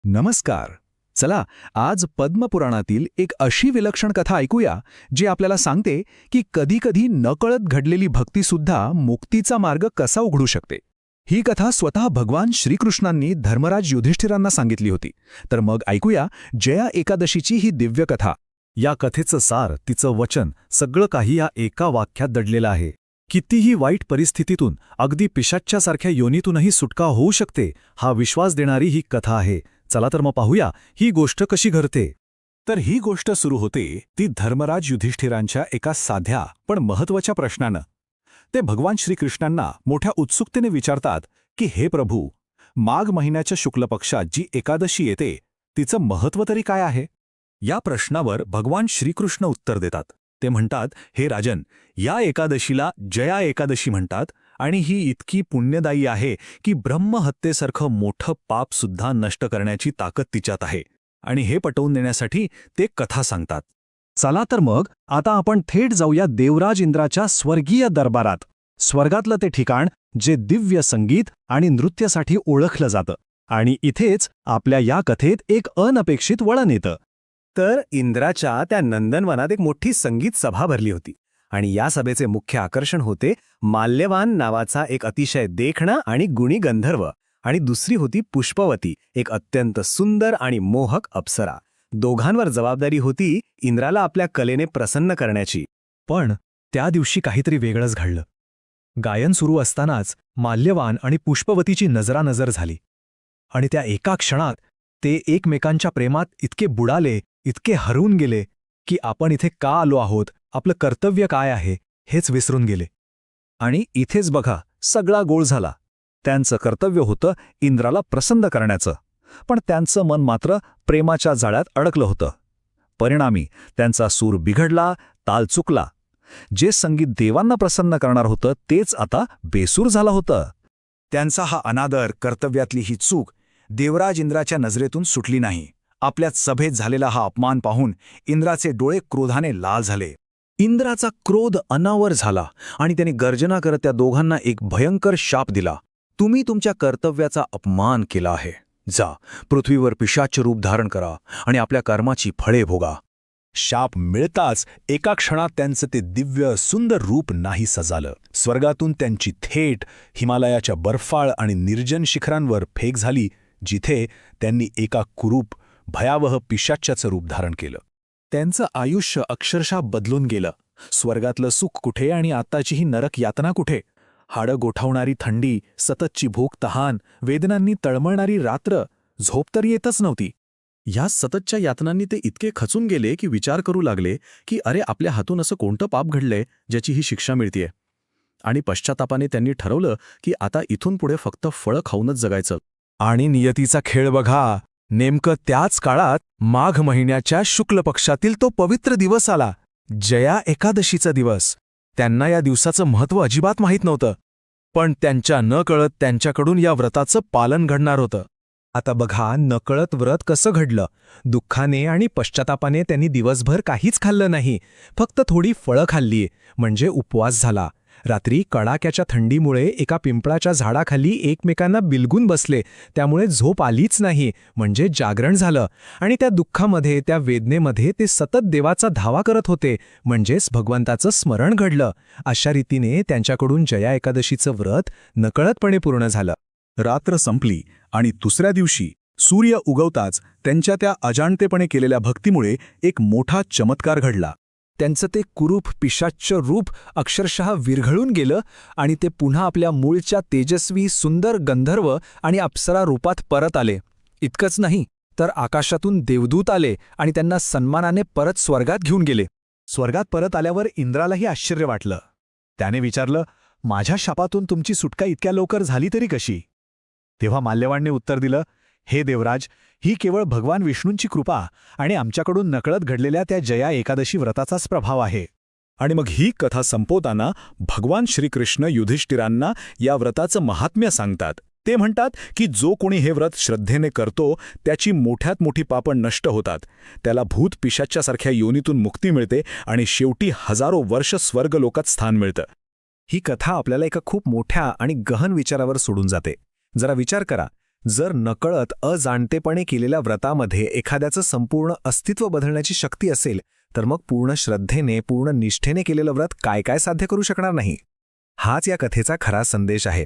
नमस्कार. चला, आज पद्मपुराणातील एक अशी विलक्षण कथा ऐकूया जी आपल्याला सांगते की कधीकधी नकळत घडलेली भक्तीसुद्धा मुक्तीचा मार्ग कसा उघडू शकते. ही कथा स्वतः भगवान श्रीकृष्णांनी धर्मराज युधिष्ठिरांना सांगितली होती. तर मग ऐकूया जया एकादशीची ही दिव्य कथा. या कथेचं सार, तिचं वचन, सगळं काही या एका वाक्यात दडलेलं आहे. कितीही वाईट परिस्थितीतून, अगदी पिशाच्च्यासारख्या योनीतूनही सुटका होऊ शकते, हा विश्वास देणारी ही कथा आहे. चला तर मग पाहूया ही गोष्ट कशी घडते. तर ही गोष्ट सुरू होते ती धर्मराज युधिष्ठिरांच्या एका साध्या पण महत्त्वाच्या प्रश्नानं. ते भगवान श्रीकृष्णांना मोठ्या उत्सुकतेने विचारतात की हे प्रभू, माघ महिन्याच्या शुक्ल पक्षात जी एकादशी येते तिचं महत्त्व तरी काय आहे. या प्रश्नावर भगवान श्रीकृष्ण उत्तर देतात. ते म्हणतात, हे राजन, या एकादशीला जया एकादशी म्हणतात आणि ही इतकी पुण्यदायी आहे की ब्रह्महत्येसारखं मोठं पापसुद्धा नष्ट करण्याची ताकद तिच्यात आहे. आणि हे पटवून देण्यासाठी ते कथा सांगतात. चला तर मग आता आपण थेट जाऊया देवराज इंद्राच्या स्वर्गीय दरबारात. स्वर्गातलं ते ठिकाण जे दिव्य संगीत आणि नृत्यासाठी ओळखलं जातं. आणि इथेच आपल्या या कथेत एक अनपेक्षित वळण येतं. तर इंद्राच्या त्या नंदनवनात एक मोठी संगीत सभा भरली होती आणि या सभेचे मुख्य आकर्षण होते माल्यवान नावाचा एक अतिशय देखणा आणि गुणी गंधर्व, आणि दुसरी होती पुष्पवती, एक अत्यंत सुंदर आणि मोहक अप्सरा. दोघांवर जबाबदारी होती इंद्राला आपल्या कलेने प्रसन्न करण्याची. पण त्या दिवशी काहीतरी वेगळंच घडलं. गायन सुरू असतानाच माल्यवान आणि पुष्पवतीची नजरानजर झाली. आणि त्या एका क्षणात ते एकमेकांच्या प्रेमात इतके बुडाले, इतके हरवून गेले की आपण इथे का आलो आहोत, आपलं कर्तव्य काय आहे, हेच विसरून गेले. आणि इथेच बघा, सगळा गोळ झाला. त्यांचं कर्तव्य होतं इंद्राला प्रसन्न करण्याचं, पण त्यांचं मन मात्र प्रेमाच्या जाळ्यात अडकलं होतं. परिणामी त्यांचा सूर बिघडला, ताल चुकला. जे संगीत देवांना प्रसन्न करणार होतं तेच आता बेसूर झालं होतं. त्यांचा हा अनादर, कर्तव्यातली ही चूक देवराज इंद्राच्या नजरेतून सुटली नाही. आपल्याच सभेत झालेला हा अपमान पाहून इंद्राचे डोळे क्रोधाने लाल झाले. इंद्राचा क्रोध अनावर झाला आणि त्याने गर्जना करत त्या दोघांना एक भयंकर शाप दिला. तुम्ही तुमच्या कर्तव्याचा अपमान केला आहे. जा, पृथ्वीवर पिशाच्य रूप धारण करा आणि आपल्या कर्माची फळे भोगा. शाप मिळताच एका क्षणात त्यांचं ते दिव्य सुंदर रूप नाहीसं झालं. स्वर्गातून त्यांची थेट हिमालयाच्या बर्फाळ आणि निर्जन शिखरांवर फेक झाली, जिथे त्यांनी एका कुरूप भयावह पिशाच्याचं रूप धारण केलं. त्यांचं आयुष्य अक्षरशः बदलून गेलं. स्वर्गातलं सुख कुठे आणि आत्ताची ही नरक यातना कुठे. हाडं गोठावणारी थंडी, सततची भूक तहान, वेदनांनी तळमळणारी रात्र, झोप तर येतच नव्हती. या सततच्या यातनांनी ते इतके खचून गेले की विचार करू लागले की अरे, आपल्या हातून असं कोणतं पाप घडलंय ज्याची ही शिक्षा मिळतीये. आणि पश्चातापाने त्यांनी ठरवलं की आता इथून पुढे फक्त फळं खाऊनच जगायचं. आणि नियतीचा खेळ बघा, नेमकं त्याच काळात माघ महिन्याच्या शुक्ल पक्षातील तो पवित्र दिवस आला, जया एकादशीचा दिवस. त्यांना या दिवसाचं महत्त्व अजिबात माहीत नव्हतं, पण त्यांच्या नकळत त्यांच्याकडून या व्रताचं पालन घडणार होतं. आता बघा, नकळत व्रत कसं घडलं. दुःखाने आणि पश्चातापाने त्यांनी दिवसभर काहीच खाल्लं नाही, फक्त थोडी फळं खाल्ली, म्हणजे उपवास झाला. रात्री कडाक्याच्या थंडीमुळे एका पिंपळाच्या झाडाखाली एकमेकांना बिलगून बसले, त्यामुळे झोप आलीच नाही, म्हणजे जागरण झालं. आणि त्या दुःखामध्ये, त्या वेदनेमध्ये ते सतत देवाचा धावा करत होते, म्हणजेच भगवंताचं स्मरण घडलं. अशा रीतीने त्यांच्याकडून जया एकादशीचं व्रत नकळतपणे पूर्ण झालं. रात्र संपली आणि दुसऱ्या दिवशी सूर्य उगवताच त्यांच्या त्या अजाणतेपणे केलेल्या भक्तीमुळे एक मोठा चमत्कार घडला. त्यांचं ते कुरूप पिशाच्य रूप अक्षरशः विरघळून गेलं आणि ते पुन्हा आपल्या मूळच्या तेजस्वी सुंदर गंधर्व आणि अप्सरा रूपात परत आले. इतकंच नाही तर आकाशातून देवदूत आले आणि त्यांना सन्मानाने परत स्वर्गात घेऊन गेले. स्वर्गात परत आल्यावर इंद्रालाही आश्चर्य वाटलं. त्याने विचारलं, माझ्या शापातून तुमची सुटका इतक्या लवकर झाली तरी कशी. तेव्हा माल्यवानने उत्तर दिलं, हे देवराज, ही केवळ भगवान विष्णूंची कृपा आणि आमच्याकडून नकळत घडलेल्या त्या जया एकादशी व्रताचाच प्रभाव आहे. आणि मग ही कथा संपवताना भगवान श्रीकृष्ण युधिष्ठिरांना या व्रताचं महात्म्य सांगतात. ते म्हणतात की जो कोणी हे व्रत श्रद्धेने करतो त्याची मोठ्यात मोठी पापं नष्ट होतात, त्याला भूत पिशाच्यासारख्या योनीतून मुक्ती मिळते आणि शेवटी हजारो वर्ष स्वर्गलोकात स्थान मिळतं. ही कथा आपल्याला एका खूप मोठ्या आणि गहन विचारावर सोडून जाते. जरा विचार करा, जर नकळत अजाणतेपणे केलेल्या व्रतामध्ये एखाद्याचं संपूर्ण अस्तित्व बदलण्याची शक्ती असेल तर मग पूर्ण श्रद्धेने पूर्ण निष्ठेने केलेलं व्रत काय काय साध्य करू शकणार नाही. हाच या कथेचा खरा संदेश आहे.